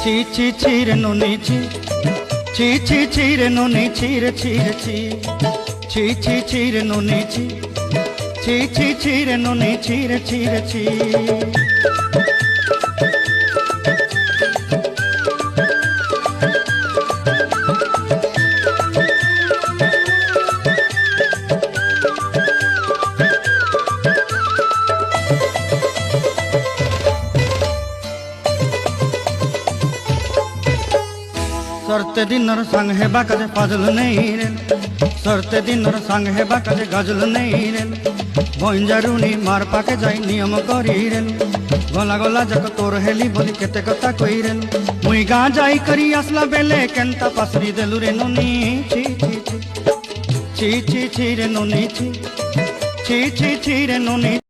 ছি ছি ছি রে নুনি ছি, ছি ছি ছি রে নুনি ছি রে ছি রে ছি, ছি ছি ছি রে নুনি ছি, ছি ছি ছি রে নুনি ছি রে ছি রে ছি। सरते दिनर संग हेबा काजे फाजल नहीं रे, सरते दिनर संग हेबा काजे गजल नहीं रे। बंजारुनी मार पाके जाई नियम करी रे, गला गला जक तोर हेली बोली केते कथा कई रे। मुई गाँ जाई करी आसला बेले केंता पासरी देलु रे नुनी छी छी छी, छी छी छी रे नुनी छी, छी छी छी रे नुनी।